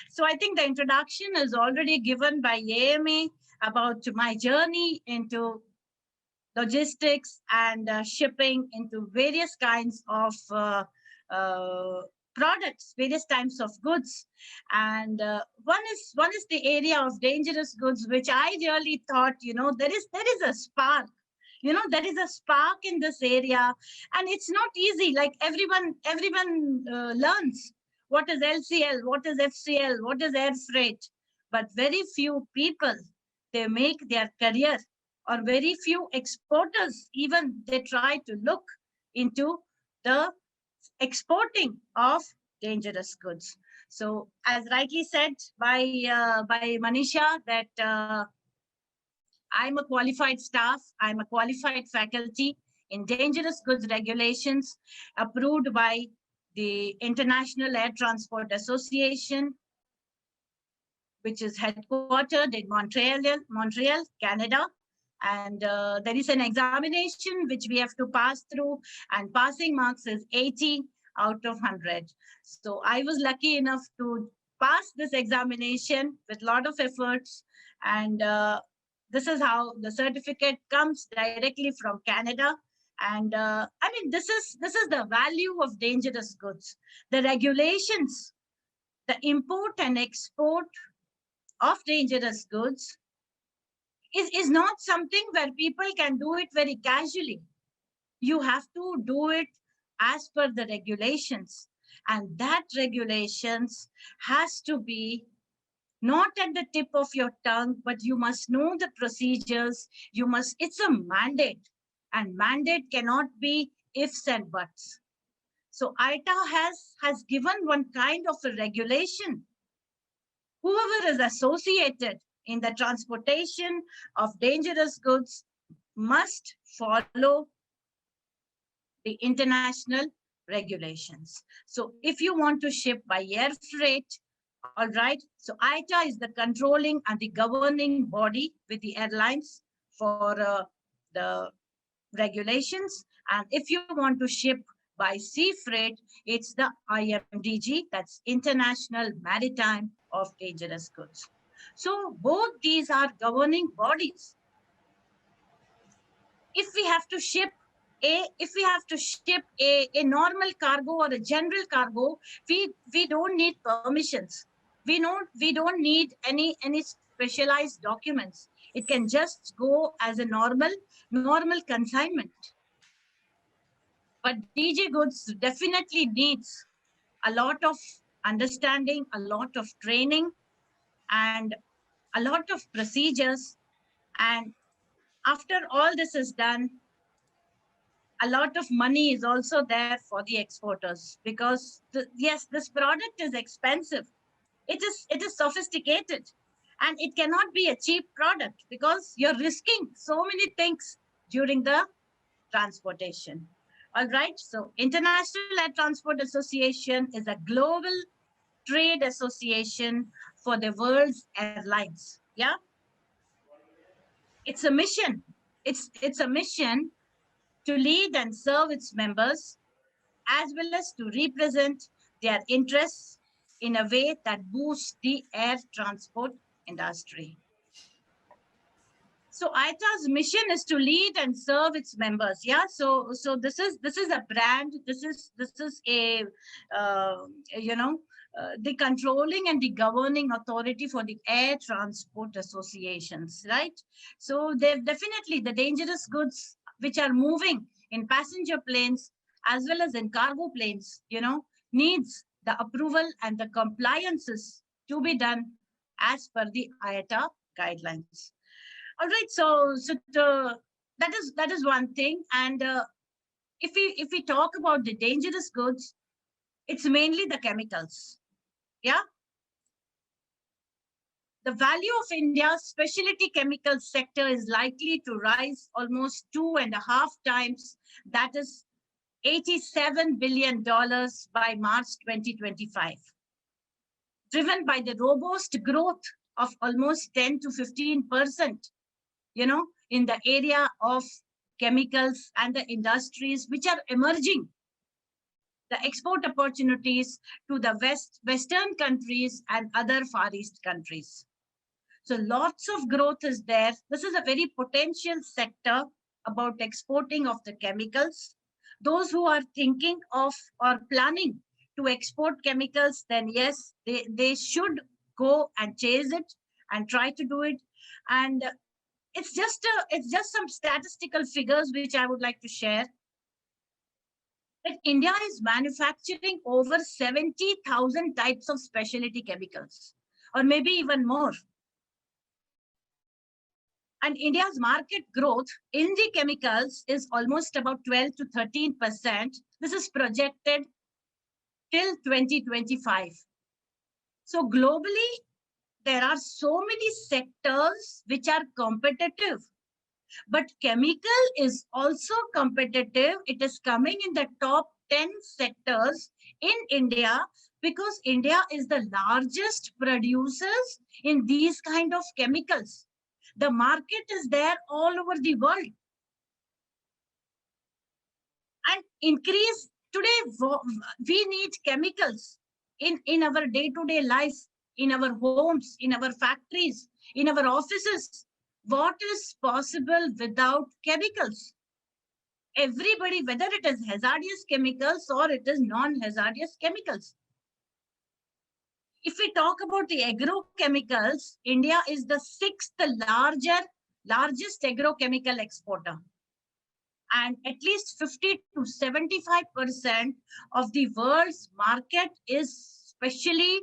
So I think the introduction is already given by AMA about my journey into logistics and shipping into various kinds of uh, products, various types of goods. And one is the area of dangerous goods, which I really thought, there is a spark. There is a spark in this area, and it's not easy. Like everyone learns what is LCL, what is FCL, what is air freight, but very few people, they make their career, or very few exporters even they try to look into the exporting of dangerous goods. So as rightly said by Manisha, that I'm a qualified staff, I'm a qualified faculty in dangerous goods regulations approved by the International Air Transport Association, which is headquartered in Montreal, Canada. And there is an examination which we have to pass through, and passing marks is 80 out of 100. So I was lucky enough to pass this examination with a lot of efforts, and this is how the certificate comes directly from Canada. And I mean, this is the value of dangerous goods. The regulations, the import and export of dangerous goods is not something where people can do it very casually. You have to do it as per the regulations. And that regulations has to be not at the tip of your tongue, but you must know the procedures. It's a mandate, and mandate cannot be ifs and buts. So ITA has given one kind of a regulation. Whoever is associated in the transportation of dangerous goods must follow the international regulations. So if you want to ship by air freight, all right, so ITA is the controlling and the governing body with the airlines for the regulations. And if you want to ship by sea freight, it's the IMDG, that's International Maritime of Dangerous Goods. So both these are governing bodies. If we have to ship a normal cargo or a general cargo, we don't need permissions. We don't need any specialized documents. It can just go as a normal consignment. But DG goods definitely needs a lot of understanding, a lot of training, and a lot of procedures. And after all this is done, a lot of money is also there for the exporters, because yes, this product is expensive. It is sophisticated, and it cannot be a cheap product because you're risking so many things during the transportation. All right. So International Air Transport Association is a global trade association for the world's airlines. Yeah. It's a mission. It's a mission to lead and serve its members, as well as to represent their interests in a way that boosts the air transport industry. So ITA's mission is to lead and serve its members. Yeah. So this is a brand. This is a you know the controlling and the governing authority for the air transport associations, right? So they've definitely the dangerous goods which are moving in passenger planes as well as in cargo planes, needs the approval and the compliances to be done as per the IATA guidelines. All right, that is one thing. And if we talk about the dangerous goods, it's mainly the chemicals. Yeah, the value of India's specialty chemical sector is likely to rise almost 2.5 times. That is $87 billion by March 2025, driven by the robust growth of almost 10 to 15%. In the area of chemicals and the industries which are emerging. the export opportunities to the Western countries and other Far East countries. So lots of growth is there. This is a very potential sector about exporting of the chemicals. Those who are thinking of or planning to export chemicals, then yes, they should go and chase it and try to do it. And it's just some statistical figures which I would like to share. That India is manufacturing over 70,000 types of specialty chemicals, or maybe even more. And India's market growth in the chemicals is almost about 12 to 13%. This is projected till 2025. So globally, there are so many sectors which are competitive, but chemical is also competitive. It is coming in the top 10 sectors in India because India is the largest producers in these kind of chemicals. The market is there all over the world. And increase today, we need chemicals in our day-to-day life, in our homes, in our factories, in our offices. What is possible without chemicals? Everybody, whether it is hazardous chemicals or it is non-hazardous chemicals. If we talk about the agrochemicals, India is the sixth largest agrochemical exporter. And at least 50 to 75% of the world's market is specially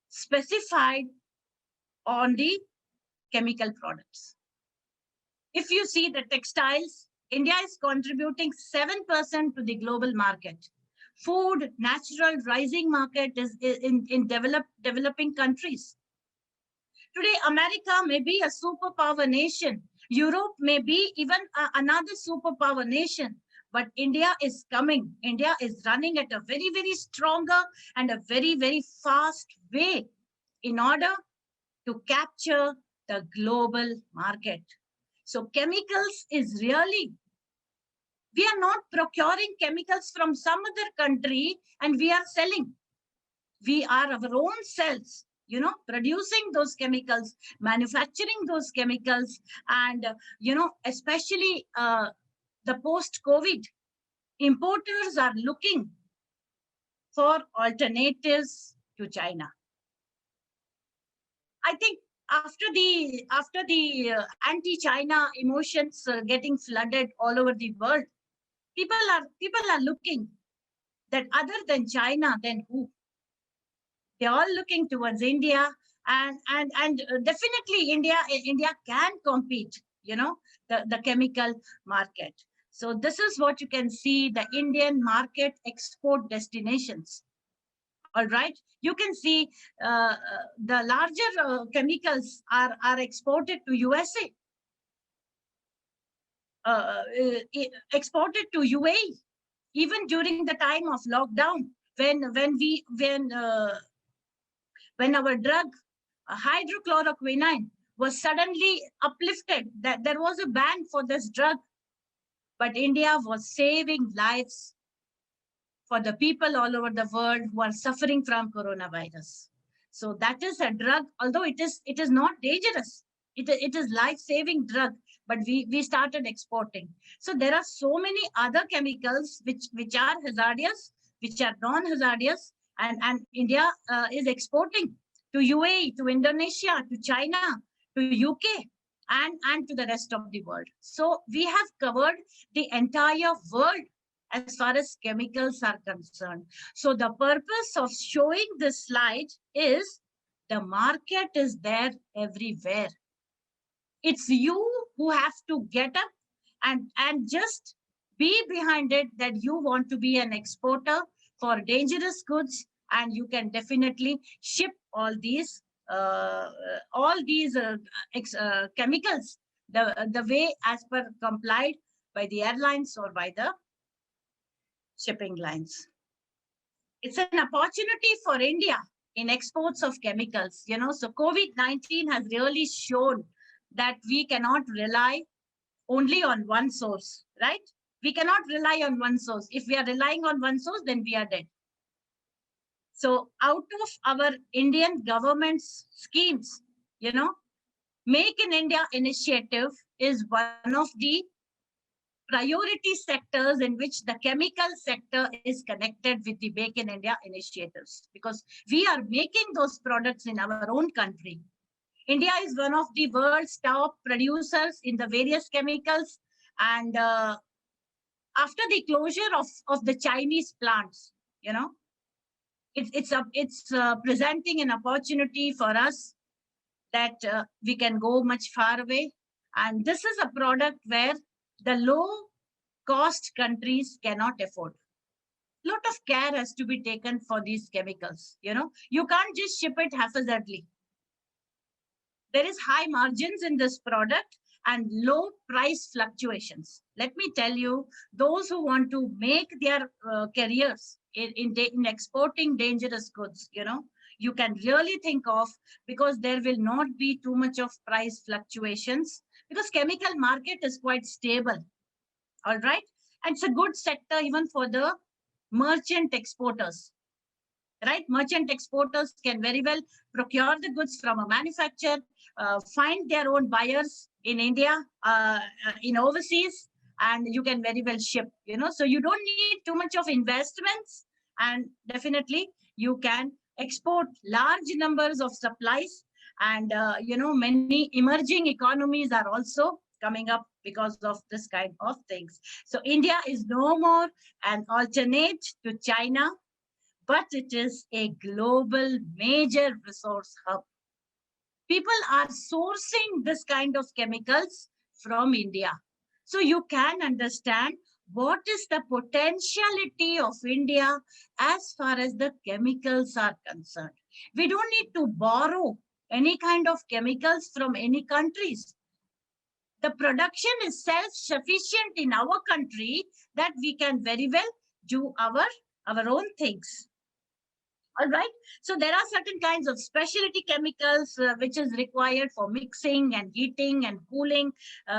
specified on the chemical products. If you see the textiles, India is contributing 7% to the global market. Food, natural rising market is in developing countries. Today, America may be a superpower nation. Europe may be even another superpower nation. But India is coming. India is running at a very, very stronger and a very, very fast way in order to capture the global market. So chemicals is really, we are not procuring chemicals from some other country and we are selling. We are our own selves, producing those chemicals, manufacturing those chemicals, and, especially the post-COVID, importers are looking for alternatives to China. I think after the anti-China emotions getting flooded all over the world, people are looking that other than China, then who? They're all looking towards India, and definitely India can compete, the chemical market. So this is what you can see, the Indian market export destinations. All right, you can see the larger chemicals are exported to USA, exported to UAE, even during the time of lockdown, when our drug hydrochloroquine was suddenly uplifted, that there was a ban for this drug, but India was saving lives for the people all over the world who are suffering from coronavirus. So that is a drug, although it is not dangerous. It is life-saving drug, but we started exporting. So there are so many other chemicals which are hazardous, which are non-hazardous, and India is exporting to UAE, to Indonesia, to China, to UK, and to the rest of the world. So we have covered the entire world as far as chemicals are concerned. So the purpose of showing this slide is the market is there everywhere. It's you who have to get up and just be behind it, that you want to be an exporter for dangerous goods, and you can definitely ship all these chemicals the way as per complied by the airlines or by the shipping lines. It's an opportunity for India in exports of chemicals, so COVID-19 has really shown that we cannot rely only on one source, right? We cannot rely on one source. If we are relying on one source, then we are dead. So out of our Indian government's schemes, Make in India initiative is one of the priority sectors in which the chemical sector is connected with the Make in India initiatives, because we are making those products in our own country. India is one of the world's top producers in the various chemicals. And after the closure of the Chinese plants, it's presenting an opportunity for us that we can go much far away. And this is a product where the low cost countries cannot afford. Lot of care has to be taken for these chemicals. You can't just ship it haphazardly. There is high margins in this product and low price fluctuations. Let me tell you, those who want to make their careers in exporting dangerous goods, you can really think of, because there will not be too much of price fluctuations, because chemical market is quite stable. All right. And it's a good sector even for the merchant exporters. Right? Merchant exporters can very well procure the goods from a manufacturer, find their own buyers in India, in overseas, and you can very well ship, so you don't need too much of investments, and definitely you can export large numbers of supplies. And, many emerging economies are also coming up because of this kind of things. So India is no more an alternate to China, but it is a global major resource hub. People are sourcing this kind of chemicals from India. So you can understand what is the potentiality of India as far as the chemicals are concerned. We don't need to borrow any kind of chemicals from any countries. The production is self-sufficient in our country, that we can very well do our own things. All right. So there are certain kinds of specialty chemicals which is required for mixing and heating and cooling.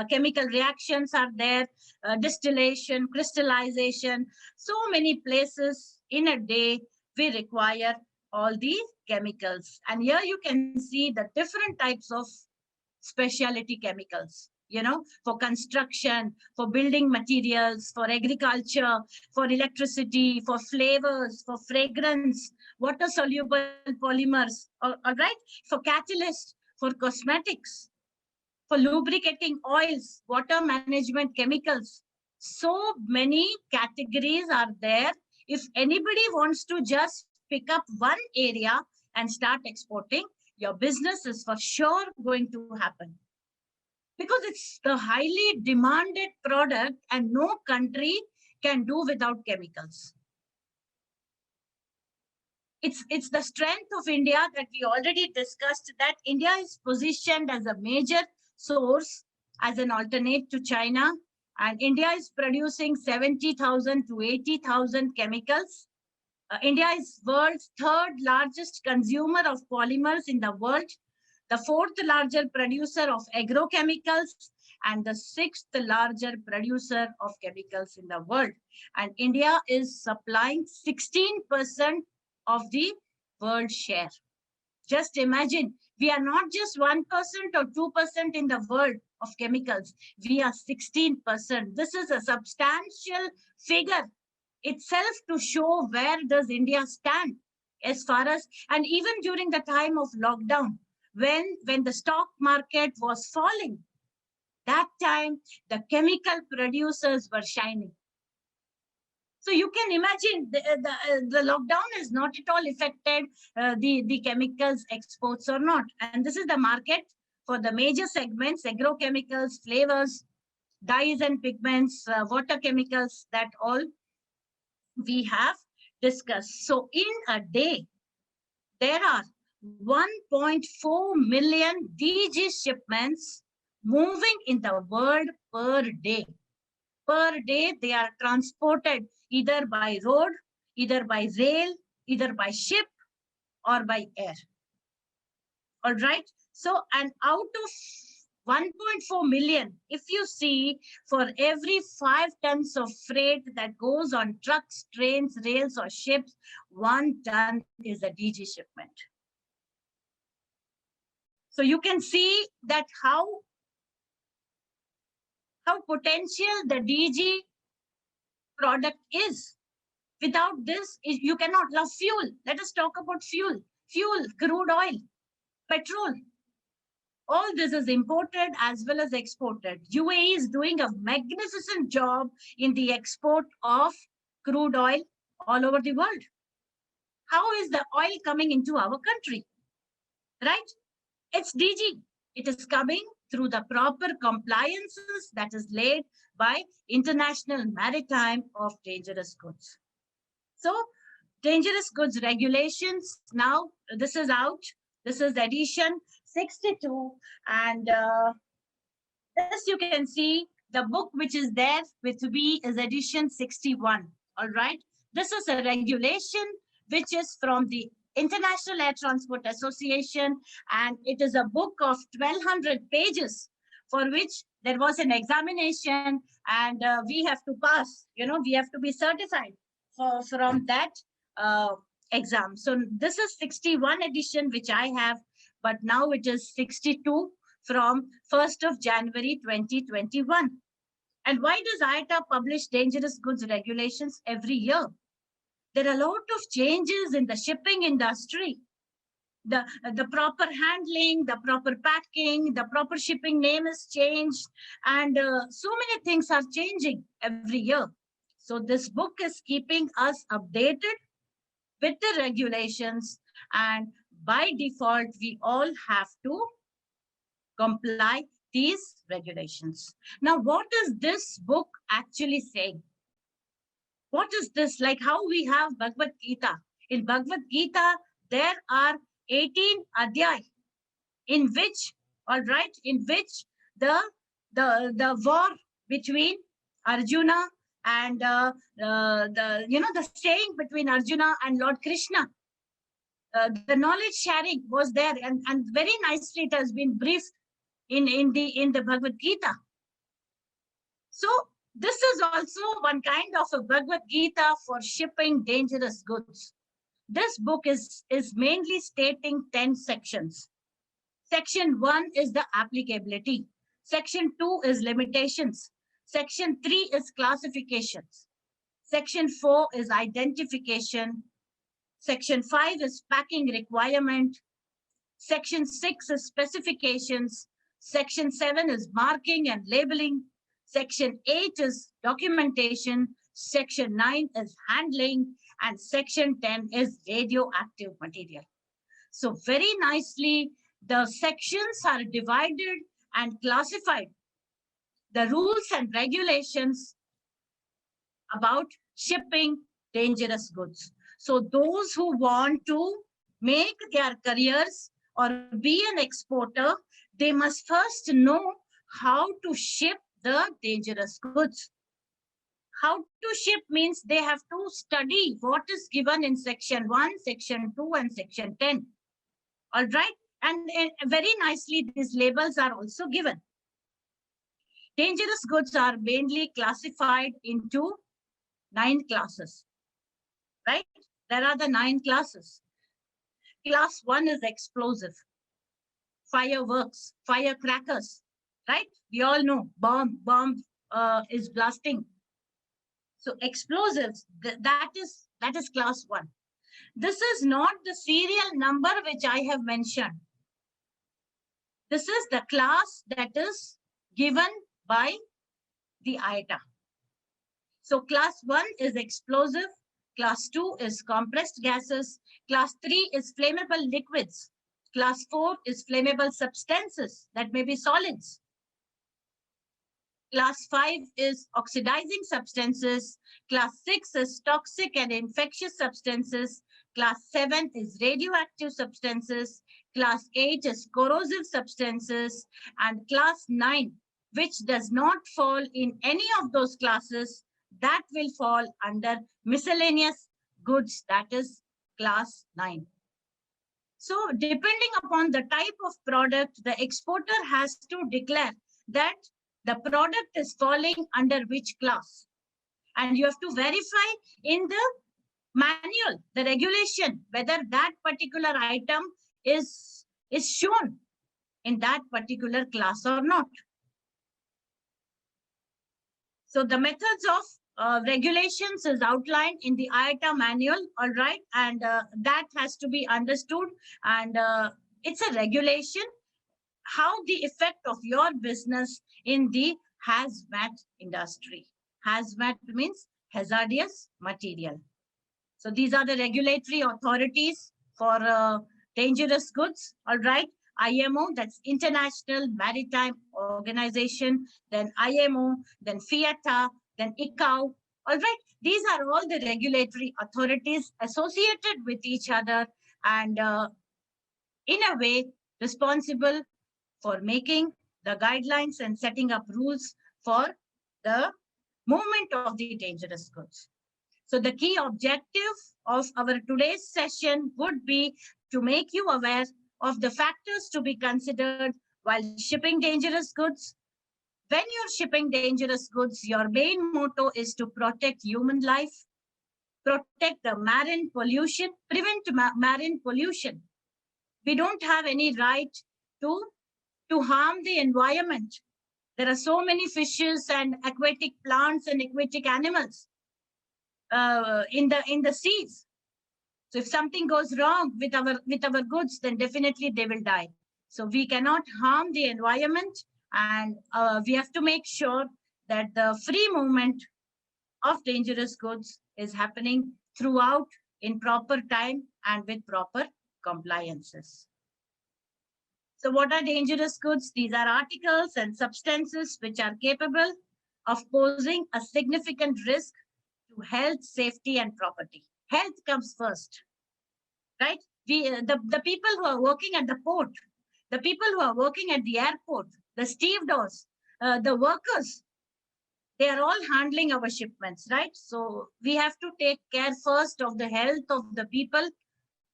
Chemical reactions are there, distillation, crystallization. So many places in a day we require all these chemicals. And here you can see the different types of specialty chemicals, for construction, for building materials, for agriculture, for electricity, for flavors, for fragrance, water soluble polymers, all right, for catalysts, for cosmetics, for lubricating oils, water management chemicals. So many categories are there. If anybody wants to just pick up one area and start exporting, your business is for sure going to happen, because it's the highly demanded product and no country can do without chemicals. It's the strength of India that we already discussed, that India is positioned as a major source, as an alternate to China, and India is producing 70,000 to 80,000 chemicals. India is world's third largest consumer of polymers in the world, the fourth larger producer of agrochemicals, and the sixth larger producer of chemicals in the world. And India is supplying 16% of the world share. Just imagine, we are not just 1% or 2% in the world of chemicals. We are 16%. This is a substantial figure itself to show where does India stand as far as, and even during the time of lockdown, when the stock market was falling, that time the chemical producers were shining. So you can imagine the lockdown has not at all affected the chemicals exports or not. And this is the market for the major segments: agrochemicals, flavors, dyes and pigments, water chemicals, that all we have discussed. So in a day, there are 1.4 million DG shipments moving in the world per day. Per day, they are transported either by road, either by rail, either by ship, or by air. All right. So, and out of 1.4 million. If you see, for every 5 tons of freight that goes on trucks, trains, rails, or ships, 1 ton is a DG shipment. So you can see that how potential the DG product is. Without this, you cannot love fuel. Let us talk about fuel. Fuel, crude oil, petrol. All this is imported as well as exported. UAE is doing a magnificent job in the export of crude oil all over the world. How is the oil coming into our country? Right? It's DG. It is coming through the proper compliances that is laid by International Maritime of Dangerous Goods. So, dangerous goods regulations, now this is out. This is edition 62. And this you can see, the book which is there with me is edition 61. All right. This is a regulation which is from the International Air Transport Association, and it is a book of 1200 pages for which there was an examination, and we have to pass, we have to be certified from that exam. So this is 61 edition which I have, but now it is 62 from 1st of January 2021. And why does IATA publish dangerous goods regulations every year? There are a lot of changes in the shipping industry. The proper handling, the proper packing, the proper shipping name is changed, and so many things are changing every year. So this book is keeping us updated with the regulations, and by default, we all have to comply these regulations. Now, what is this book actually saying? What is this? Like how we have Bhagavad Gita. In Bhagavad Gita, there are 18 adhyay in which, the war between Arjuna and the saying between Arjuna and Lord Krishna, the knowledge sharing was there, and very nicely it has been briefed in the Bhagavad Gita. So this is also one kind of a Bhagavad Gita for shipping dangerous goods. This book is mainly stating 10 sections. Section 1 is the applicability. Section 2 is limitations. Section 3 is classifications. Section 4 is identification. Section 5 is packing requirement. Section 6 is specifications. Section 7 is marking and labeling. Section 8 is documentation. Section 9 is handling. And Section 10 is radioactive material. So very nicely, the sections are divided and classified. The rules and regulations about shipping dangerous goods. So those who want to make their careers or be an exporter, they must first know how to ship the dangerous goods. How to ship means they have to study what is given in Section 1, Section 2, and Section 10. All right. And very nicely, these labels are also given. Dangerous goods are mainly classified into 9 classes. Right? There are the 9 classes. Class 1 is explosive. Fireworks, firecrackers. Right? We all know bomb is blasting. So explosives, that is class 1. This is not the serial number which I have mentioned. This is the class that is given by the IATA. So class 1 is explosive. Class 2 is compressed gases. Class 3 is flammable liquids. Class 4 is flammable substances, that may be solids. Class 5 is oxidizing substances. Class 6 is toxic and infectious substances. Class 7 is radioactive substances. Class 8 is corrosive substances. And class 9, which does not fall in any of those classes, that will fall under miscellaneous goods, that is class 9. So depending upon the type of product, the exporter has to declare that the product is falling under which class. And you have to verify in the manual, the regulation, whether that particular item is shown in that particular class or not. So the methods of regulations is outlined in the IATA manual, all right, and that has to be understood. And it's a regulation, how the effect of your business in the hazmat industry. Hazmat means hazardous material. So these are the regulatory authorities for dangerous goods, all right. IMO, that's International Maritime Organization, then IMO, then FIATA, then ICAO, all right. These are all the regulatory authorities associated with each other and in a way responsible for making the guidelines and setting up rules for the movement of the dangerous goods. So the key objective of our today's session would be to make you aware of the factors to be considered while shipping dangerous goods. When you're shipping dangerous goods, your main motto is to protect human life, protect the marine pollution, prevent marine pollution. We don't have any right to harm the environment. There are so many fishes and aquatic plants and aquatic animals in the seas. So if something goes wrong with our goods, then definitely they will die. So we cannot harm the environment, and we have to make sure that the free movement of dangerous goods is happening throughout in proper time and with proper compliances. So what are dangerous goods? These are articles and substances which are capable of posing a significant risk to health, safety, and property. Health comes first, right? The people who are working at the port, the people who are working at the airport, the stevedores, the workers, they are all handling our shipments, right? So we have to take care first of the health of the people,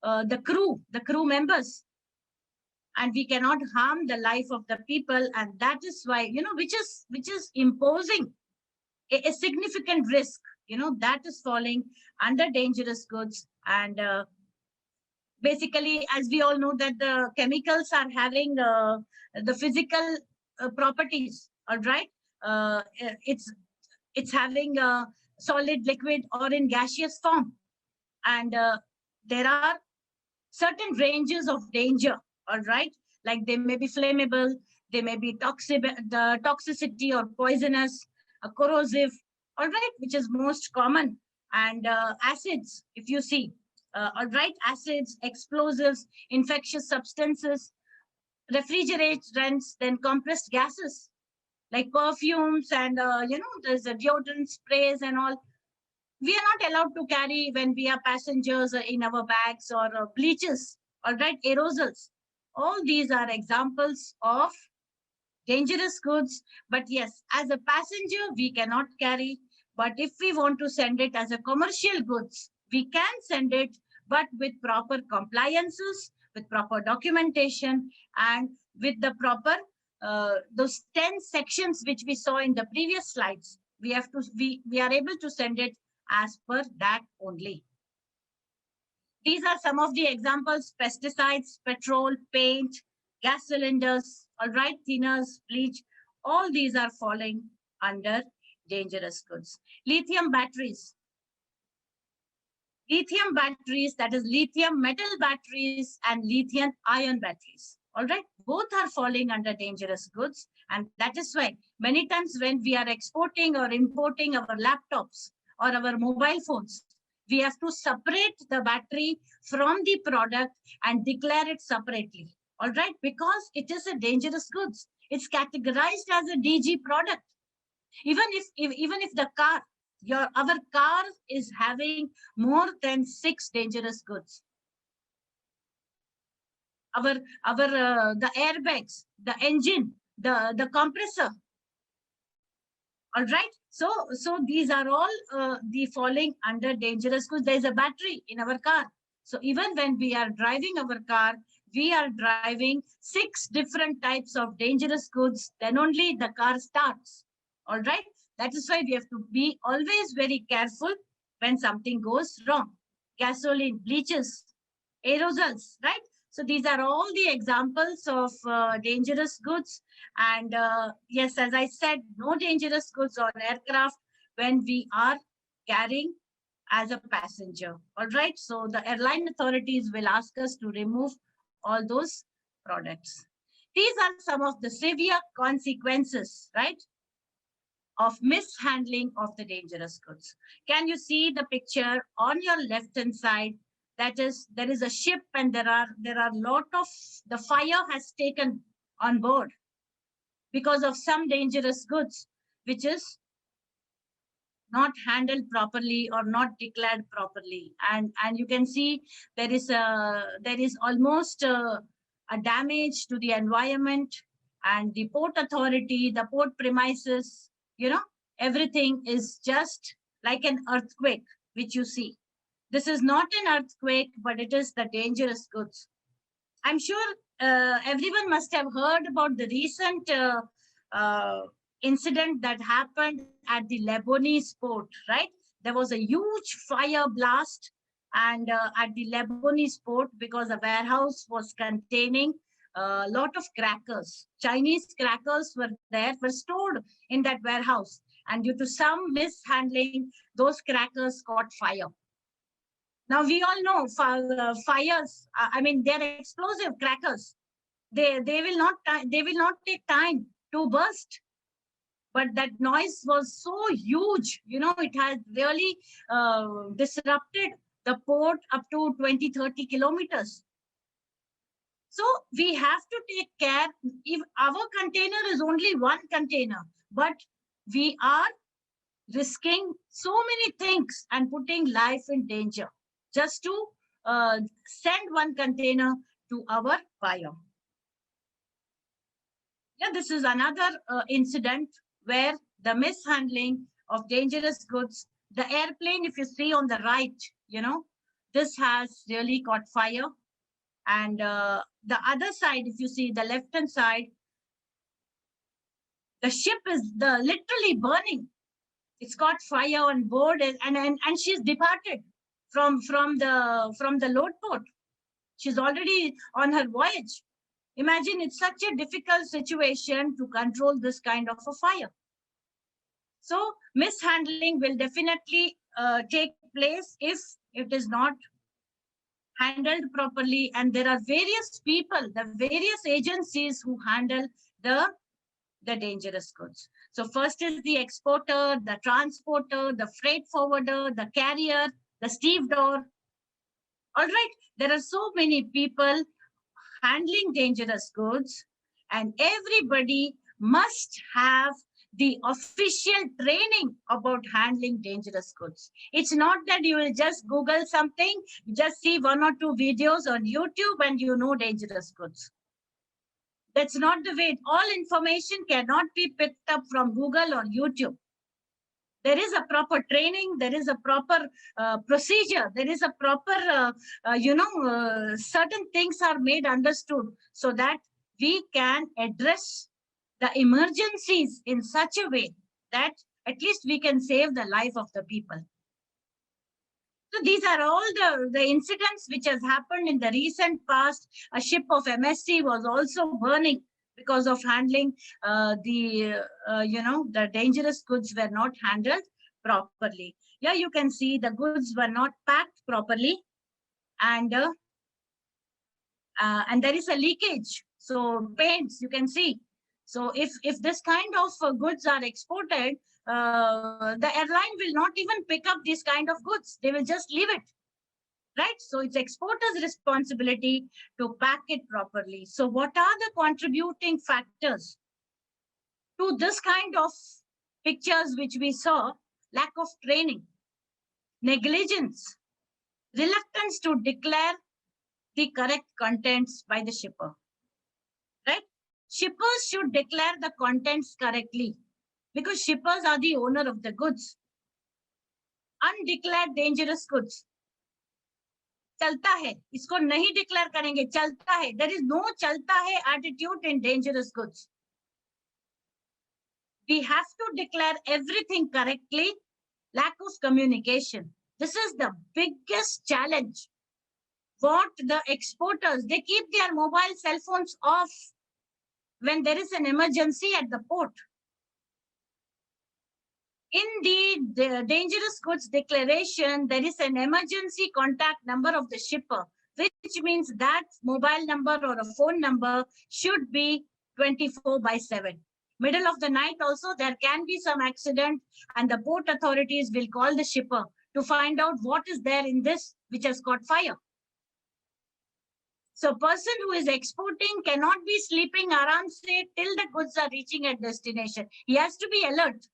the crew members, and we cannot harm the life of the people. And that is why, which is imposing a significant risk, that is falling under dangerous goods. And basically, as we all know, that the chemicals are having the physical properties, all right. It's having a solid, liquid, or in gaseous form. And there are certain ranges of danger, all right. Like they may be flammable, they may be toxic, the toxicity or poisonous, corrosive, all right, which is most common. And acids, if you see, all right, acids, explosives, infectious substances, refrigerants, then compressed gases like perfumes and there's deodorant sprays and all. We are not allowed to carry when we are passengers in our bags, or bleaches, all right, aerosols. All these are examples of dangerous goods. But yes, as a passenger, we cannot carry. But if we want to send it as a commercial goods, we can send it, but with proper compliances, with proper documentation, and with the proper, those 10 sections which we saw in the previous slides. We are able to send it as per that only. These are some of the examples: pesticides, petrol, paint, gas cylinders, all right, thinners, bleach. All these are falling under dangerous goods. Lithium batteries. Lithium batteries, that is lithium metal batteries and lithium ion batteries. All right, both are falling under dangerous goods. And that is why many times when we are exporting or importing our laptops or our mobile phones, we have to separate the battery from the product and declare it separately. All right, because it is a dangerous goods. It's categorized as a DG product. Even if the car, our car is having more than 6 dangerous goods. The airbags, the engine, the compressor. All right. So these are all the falling under dangerous goods. There is a battery in our car. So even when we are driving our car, we are driving 6 different types of dangerous goods, then only the car starts. All right. That is why we have to be always very careful when something goes wrong. Gasoline, bleaches, aerosols, right? So these are all the examples of dangerous goods. And yes, as I said, no dangerous goods on aircraft when we are carrying as a passenger. All right. So the airline authorities will ask us to remove all those products. These are some of the severe consequences, right, of mishandling of the dangerous goods. Can you see the picture on your left hand side? That is, there is a ship and there are lot of, the fire has taken on board because of some dangerous goods, which is not handled properly or not declared properly. And you can see there is almost a damage to the environment, and the port authority, the port premises, you know, everything is just like an earthquake, which you see. This is not an earthquake, but it is the dangerous goods. I'm sure everyone must have heard about the recent uh, incident that happened at the Lebanese port, right? There was a huge fire blast and at the Lebanese port, because the warehouse was containing a lot of crackers. Chinese crackers were stored in that warehouse. And due to some mishandling, those crackers caught fire. Now we all know fires. I mean, they're explosive crackers. They will not they will not take time to burst. But that noise was so huge. You know, it has really disrupted the port up to 20-30 kilometers. So we have to take care. If our container is only one container, but we are risking so many things and putting life in danger just to send one container to our fire. Yeah, this is another incident where the mishandling of dangerous goods, the airplane, if you see on the right, you know, this has really caught fire. And the other side, if you see the left hand side, the ship is literally burning. It's got fire on board, and she's departed from the load port. She's already on her voyage. Imagine, it's such a difficult situation to control this kind of a fire. So mishandling will definitely take place if it is not handled properly. And there are various people, the various agencies who handle the dangerous goods. So first is the exporter, the transporter, the freight forwarder, the carrier, the stevedore. All right, there are so many people handling dangerous goods, and everybody must have the official training about handling dangerous goods. It's not that you will just Google something, just see one or two videos on YouTube and you know dangerous goods. That's not the way. All information cannot be picked up from Google or YouTube. There is a proper training, there is a proper procedure, there is a proper, certain things are made understood so that we can address the emergencies in such a way that at least we can save the life of the people. So these are all the incidents which has happened in the recent past. A ship of MSC was also burning because of handling the dangerous goods were not handled properly. Yeah, you can see the goods were not packed properly, and there is a leakage. So paints, you can see. So if this kind of goods are exported, the airline will not even pick up this kind of goods. They will just leave it. Right? So it's exporter's responsibility to pack it properly. So what are the contributing factors to this kind of pictures which we saw? Lack of training, negligence, reluctance to declare the correct contents by the shipper. Right? Shippers should declare the contents correctly because shippers are the owner of the goods. Undeclared dangerous goods. चलता है, इसको नहीं declare करेंगे, चलता है. There is no चलता है attitude in dangerous goods. We have to declare everything correctly. Lack of communication. This is the biggest challenge. What the exporters, they keep their mobile cell phones off when there is an emergency at the port. In the dangerous goods declaration, there is an emergency contact number of the shipper, which means that mobile number or a phone number should be 24/7. Middle of the night also, there can be some accident and the port authorities will call the shipper to find out what is there in this which has caught fire. So a person who is exporting cannot be sleeping around say till the goods are reaching a destination. He has to be alert.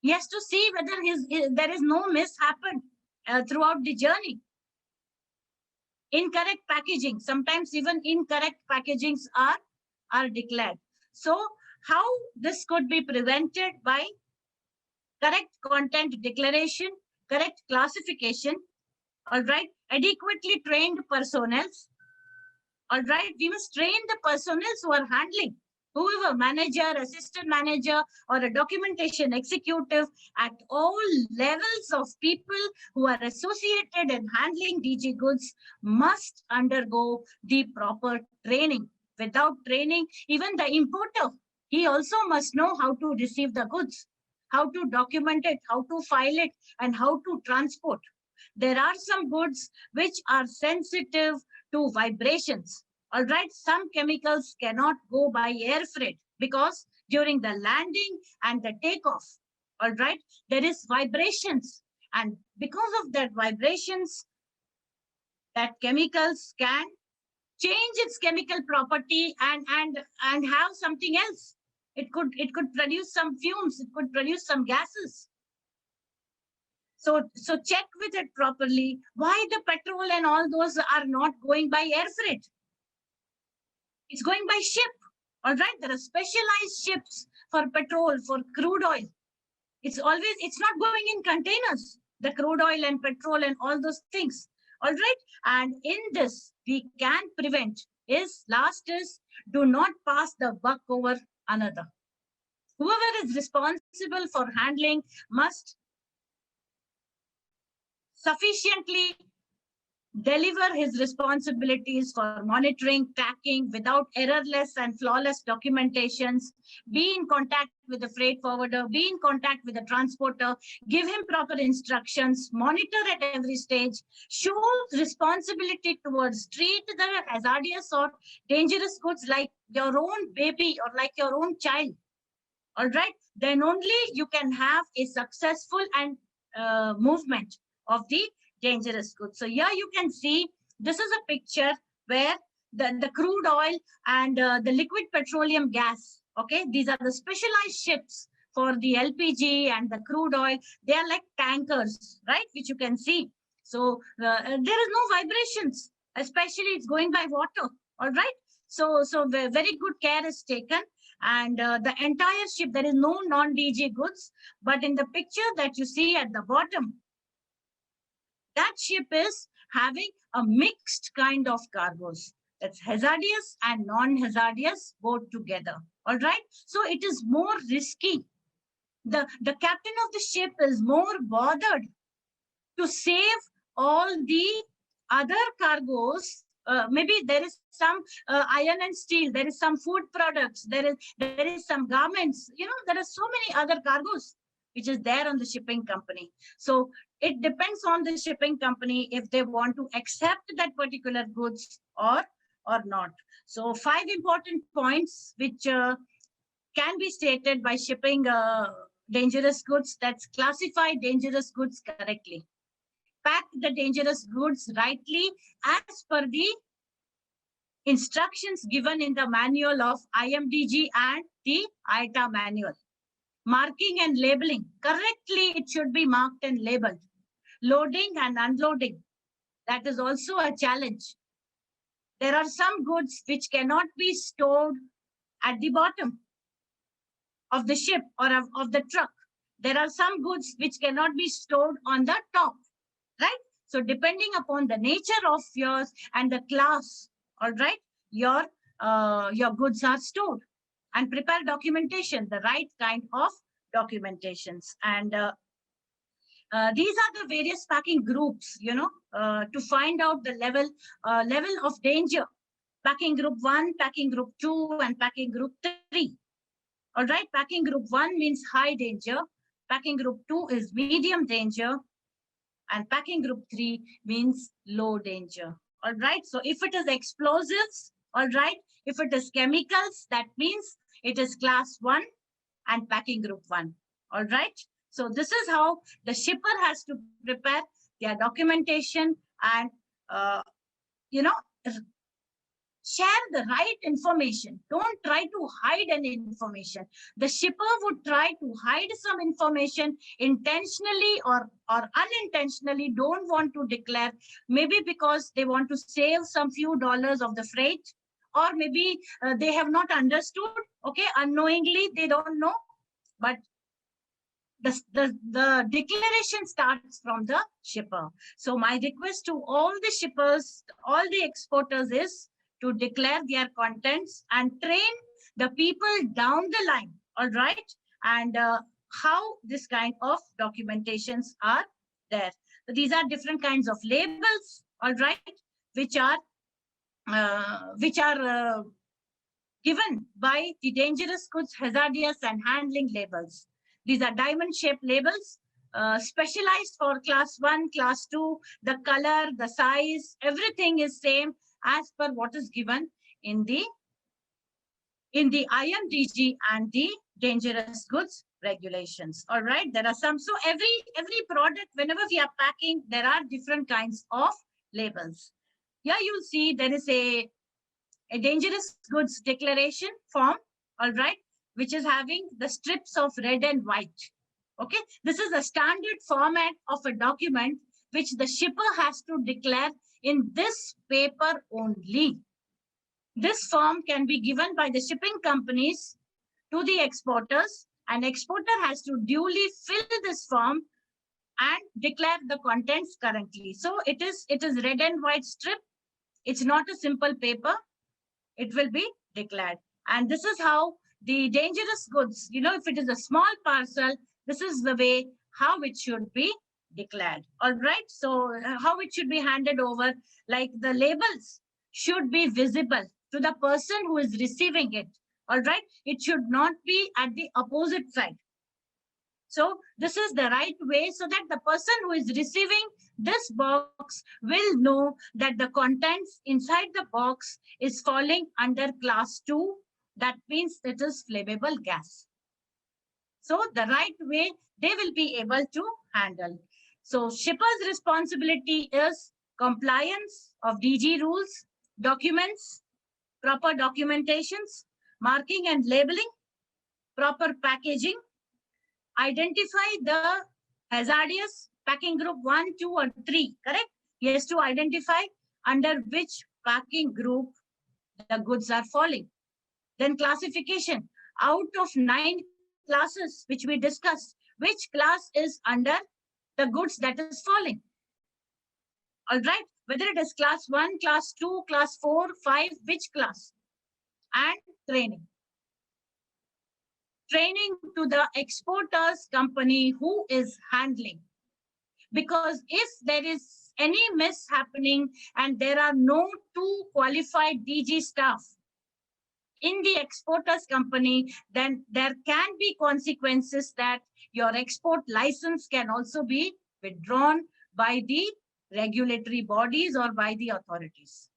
He has to see whether there is no mishap throughout the journey. Incorrect packaging, sometimes even incorrect packagings are declared. So how this could be prevented? By correct content declaration, correct classification, all right, adequately trained personnel, all right, we must train the personnel who are handling, whoever, manager, assistant manager, or a documentation executive, at all levels of people who are associated in handling DG goods must undergo the proper training. Without training, even the importer, he also must know how to receive the goods, how to document it, how to file it, and how to transport. There are some goods which are sensitive to vibrations. All right, some chemicals cannot go by air freight because during the landing and the takeoff, all right, there is vibrations. And because of that vibrations, that chemicals can change its chemical property and have something else. It could produce some fumes, it could produce some gases. So check with it properly. Why the petrol and all those are not going by air freight? It's going by ship. All right, there are specialized ships for petrol, for crude oil. It's not going in containers, the crude oil and petrol and all those things. All right, and in this we can prevent is do not pass the buck over another. Whoever is responsible for handling must sufficiently deliver his responsibilities for monitoring, tracking without errorless and flawless documentations, be in contact with the freight forwarder, be in contact with the transporter, give him proper instructions, monitor at every stage, show responsibility towards treat the hazardous or dangerous goods like your own baby or like your own child. All right, then only you can have a successful and movement of the dangerous goods. So here you can see, this is a picture where the crude oil and the liquid petroleum gas, okay, these are the specialized ships for the LPG and the crude oil. They are like tankers, right, which you can see. So there is no vibrations, especially it's going by water. All right, so very good care is taken. And the entire ship, there is no non-DG goods, but in the picture that you see at the bottom, that ship is having a mixed kind of cargoes. That's hazardous and non-hazardous both together. All right. So it is more risky. The captain of the ship is more bothered to save all the other cargoes. Maybe there is some iron and steel, there is some food products, there is some garments, there are so many other cargoes which is there on the shipping company. So it depends on the shipping company if they want to accept that particular goods or not. So 5 important points which can be stated by shipping dangerous goods. That's classify dangerous goods correctly, pack the dangerous goods rightly as per the instructions given in the manual of IMDG and the IATA manual. Marking and labeling, correctly it should be marked and labeled. Loading and unloading, that is also a challenge. There are some goods which cannot be stored at the bottom of the ship or of the truck. There are some goods which cannot be stored on the top, right? So depending upon the nature of yours and the class, all right, your goods are stored. And prepare documentation, the right kind of documentations. And these are the various packing groups, to find out the level of danger. Packing group 1, packing group 2, and packing group 3. All right, packing group 1 means high danger. Packing group 2 is medium danger. And packing group 3 means low danger. All right, so if it is explosives, all right, if it is chemicals, that means it is class 1 and packing group 1. All right, so this is how the shipper has to prepare their documentation and, share the right information. Don't try to hide any information. The shipper would try to hide some information intentionally or unintentionally, don't want to declare, maybe because they want to save some few dollars of the freight, or maybe they have not understood, okay, unknowingly, they don't know. But the declaration starts from the shipper. So my request to all the shippers, all the exporters is to declare their contents and train the people down the line, all right? And how this kind of documentations are there. So these are different kinds of labels, all right, which are given by the dangerous goods, hazardous, and handling labels. These are diamond-shaped labels, specialized for class 1, class 2, the color, the size, everything is same as per what is given in the IMDG and the dangerous goods regulations. All right, there are some. So every product, whenever we are packing, there are different kinds of labels. Here you'll see there is a dangerous goods declaration form, all right, which is having the strips of red and white. Okay, this is a standard format of a document which the shipper has to declare in this paper only. This form can be given by the shipping companies to the exporters, and exporter has to duly fill this form and declare the contents currently. So it is red and white strip. It's not a simple paper. It will be declared. And this is how the dangerous goods, if it is a small parcel, this is the way how it should be declared. All right. So how it should be handed over, like the labels should be visible to the person who is receiving it. All right. It should not be at the opposite side. So this is the right way, so that the person who is receiving this box will know that the contents inside the box is falling under class 2. That means it is flammable gas. So the right way they will be able to handle. So shipper's responsibility is compliance of DG rules, documents, proper documentations, marking and labeling, proper packaging, identify the hazardous packing group 1, 2, or 3, correct? He has to identify under which packing group the goods are falling. Then classification. Out of 9 classes which we discussed, which class is under the goods that is falling? All right, whether it is class 1, class 2, class 4, 5, which class? And training. Training to the exporters company who is handling. Because if there is any miss happening and there are no 2 qualified DG staff in the exporters company, then there can be consequences that your export license can also be withdrawn by the regulatory bodies or by the authorities.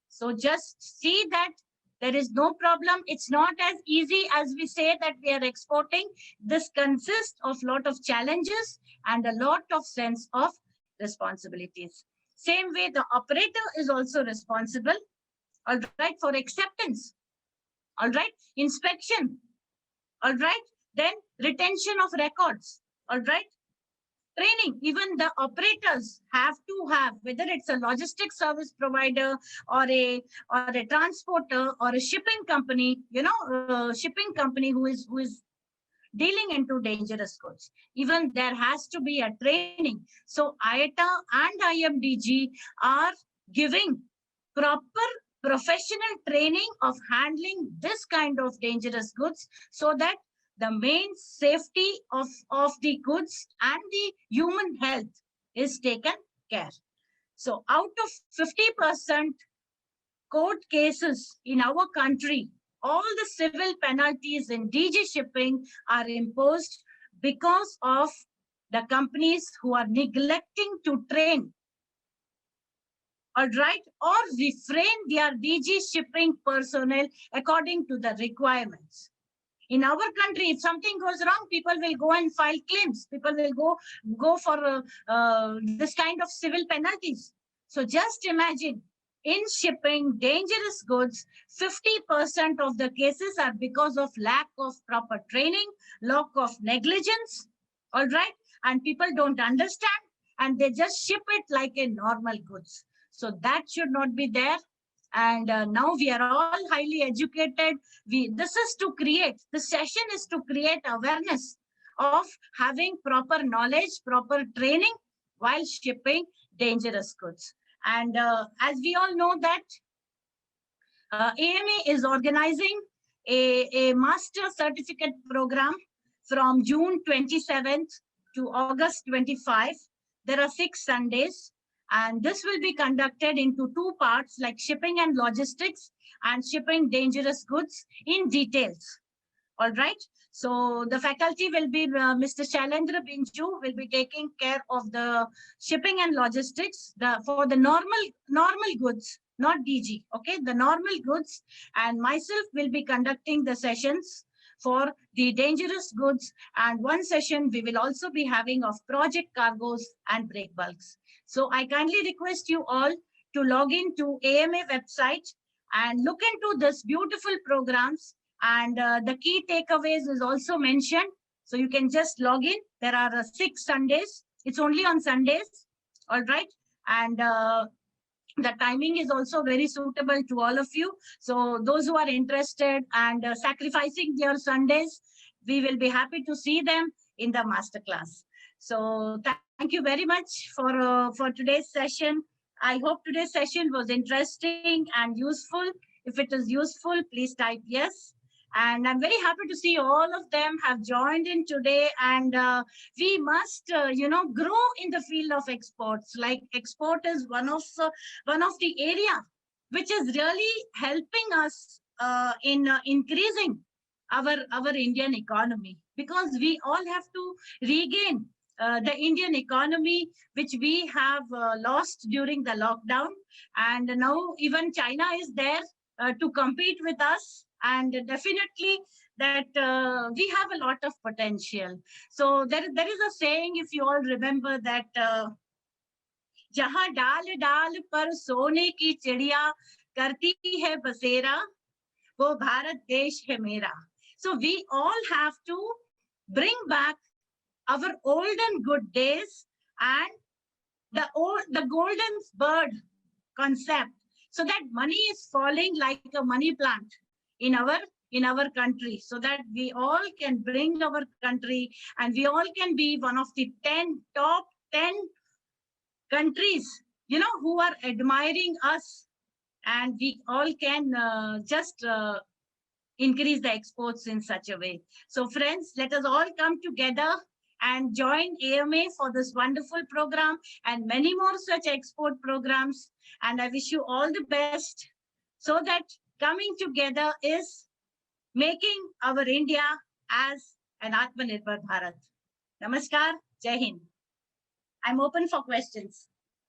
So just see that there is no problem. It's not as easy as we say that we are exporting. This consists of a lot of challenges and a lot of sense of responsibilities. Same way, the operator is also responsible, all right, for acceptance, all right, inspection, all right, then retention of records, all right, training. Even the operators have to have, whether it's a logistics service provider or a transporter or a shipping company, shipping company who is dealing into dangerous goods. Even there has to be a training. So IATA and IMDG are giving proper professional training of handling this kind of dangerous goods, so that the main safety of the goods and the human health is taken care. So out of 50% court cases in our country, all the civil penalties in DG shipping are imposed because of the companies who are neglecting to train, all right, or refrain their DG shipping personnel according to the requirements. In our country, if something goes wrong, people will go and file claims. People will go for this kind of civil penalties. So just imagine, in shipping dangerous goods, 50% of the cases are because of lack of proper training, lack of negligence, all right? And people don't understand, and they just ship it like a normal goods. So that should not be there. And now we are all highly educated. This session is to create awareness of having proper knowledge, proper training while shipping dangerous goods. And as we all know that AMA is organizing a master certificate program from June 27th to August 25. There are 6 Sundays. And this will be conducted into 2 parts, like shipping and logistics and shipping dangerous goods in details. All right. So the faculty will be Mr. Shailendra Binju will be taking care of the shipping and logistics for the normal goods, not DG. Okay, the normal goods, and myself will be conducting the sessions for the dangerous goods, and one session we will also be having of project cargoes and break bulks. So I kindly request you all to log into AMA website and look into this beautiful programs. And the key takeaways is also mentioned. So you can just log in. There are 6 Sundays. It's only on Sundays. All right. And the timing is also very suitable to all of you. So those who are interested and sacrificing their Sundays, we will be happy to see them in the masterclass. So thank you very much for today's session. I hope today's session was interesting and useful. If it is useful, please type yes. And I'm very happy to see all of them have joined in today. And we must, grow in the field of exports. Like export is one of the area which is really helping us in increasing our Indian economy, because we all have to regain the Indian economy, which we have lost during the lockdown. And now even China is there to compete with us. And definitely that we have a lot of potential. So there is a saying, if you all remember, that जहां डाल डाल पर सोने की चिड़िया करती है बसेरा, वो भारत देश है मेरा. So we all have to bring back our old and good days and the golden bird concept, so that money is falling like a money plant in our country, so that we all can bring our country and we all can be one of the top 10 countries, who are admiring us, and we all can just increase the exports in such a way. So friends, let us all come together and join AMA for this wonderful program and many more such export programs. And I wish you all the best, so that coming together is making our India as an Atmanirbhar Bharat. Namaskar, Jai Hind. I'm open for questions.